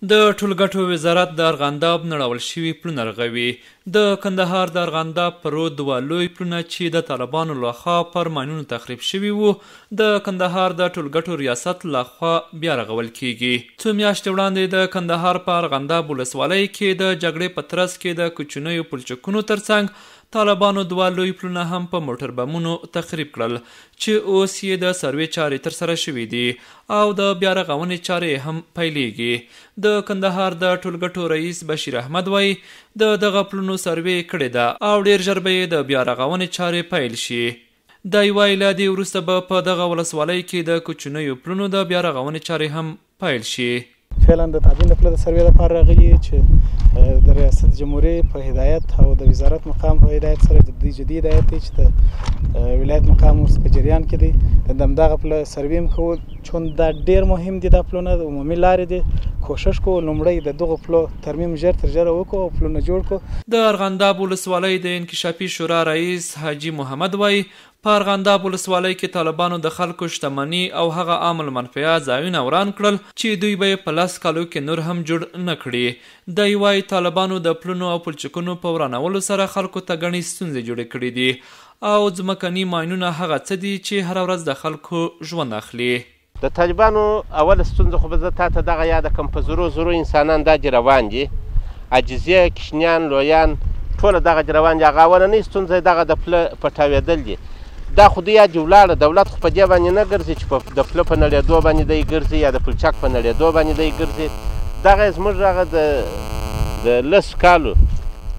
د ټولګټو وزارت د ارغنداب نړول شوي پلونه رغوي. د کندهار د ارغنداب په رود دوه لوی پلونه چې د طالبانو لخوا پر ماینونو تخریب شوي وو د کندهار د ټولګټو ریاست لخوا بیا رغول کیږي. څو میاشتې وړاندې د کندهار په ارغنداب ولسوالۍ کې د جګړې په ترڅ کې د کوچنیو پلچکونو ترڅنګ طالبانو دوه لوی پلونه هم په موټر بمونو تخریب کړل چې اوس یې د سروې چارې ترسره شوي دي او د بیا رغونې چارې هم پیلیږي. د کندهار د ټولګټو رئیس بشیر احمد وایي د دغه پلونو سروې کړې ده او ډیر ژر به یې د بیا رغونې چارې پیل شي. دی وایي له دې وروسته به په دغه ولسوالۍ کې د کوچنیو پلونو د بیا رغونې چارې هم پیل شي. فعلا د تعدین د پله د سروې لپاره راغلي چې د ریاست جمهوریت په هدایت او د وزارت مقام په هدایت سره د جدي هدایت دی چې د ولایت مقام ورس په جریان کې دی د همدغه پله سروې هم کوو چون دا ډیر مهم دي. دا پلونه د عمومي لارې دي. کوشش کوو لومړی د دغو پلو ترمیم ژر تر ژره وکړو او پلونه جوړ کړو. د ارغنداب ولسوالۍ د انکشافي شورا رئیس حاجي محمد وایي په ارغنداب ولسوالۍ کې طالبانو د خلکو شتمني او هغه عام المنفعه ځایونه وران کړل چې دوی به یې په 10 کالو کې نور هم جوړ نه کړي. دی وایي طالبانو د پلونو او پلچکونو په ورانولو سره خلکو ته ګڼې ستونزې جوړې کړي دي او ځمکني ماینونه هغه څه دي چې هره ورځ د خلکو ژوند اخلي. د طالبانو اوله ستونزه خو به زه تا ته دغه یاده کړم په زرو انسانان دا چې روان دي عاجزې کشنیان لویان ټوله دغه چې روان دي. هغه اولنۍ ستونزه یې دغه د پله پټاوېدل دي. دا خو دوی یاد ولاړه دولت خو په دې باندې نه ګرځي چې د پله په نړېدو باندې دی ګرځي یا د پلچک په نړېدو باندې دی ګرځي. دغه زموږ هغه د 10 کالو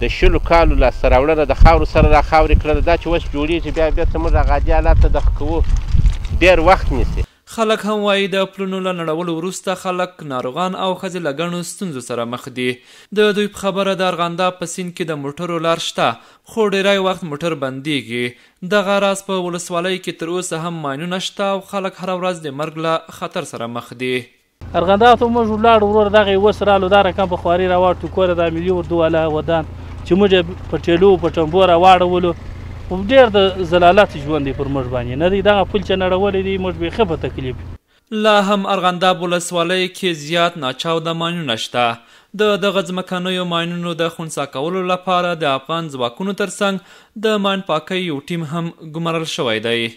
د 10 کالو لاسته راوړنه د خاورو سره را خاورې کړله. دا چې اوس جوړېږي بیا بېرته موږ هغه عادي حالت ته دغه کوو ډېر وخت نیسي. خلک هم وایي د پلونو له نړولو وروسته خلک ناروغان او ښځې له ګڼو ستونزو سره مخ دي. د دوی په خبره د ارغنداب په سیند کې د موټرو لار شته خو ډیری وخت موټر بندیږي. دغه راز په ولسوالۍ کې تر اوسه هم ماینونه شته او خلک هره ورځ د مرګ له خطر سره مخ دي. ارغنداب ته موږ ولاړو ورور دغه اوس رالو دا رقم په خواري راواړو کوره د ملي اردو والا ودان چې موږ په ټیلو په ټمبو راواړولو ډېر د ضلالت ژوند دی پر موږ باندې نه دی. دغه پل چې نړولی دی موږ بیخي په تکلیف. لا هم ارغنداب ولسوالۍ کې زیات ناچاوده ماینونه شته. د دغه ځمکنیو ماینونو د خنثی کولو لپاره د افغان ځواکونو ترڅنګ د ماین پاکۍ یو ټیم هم ګمارل شوی دی.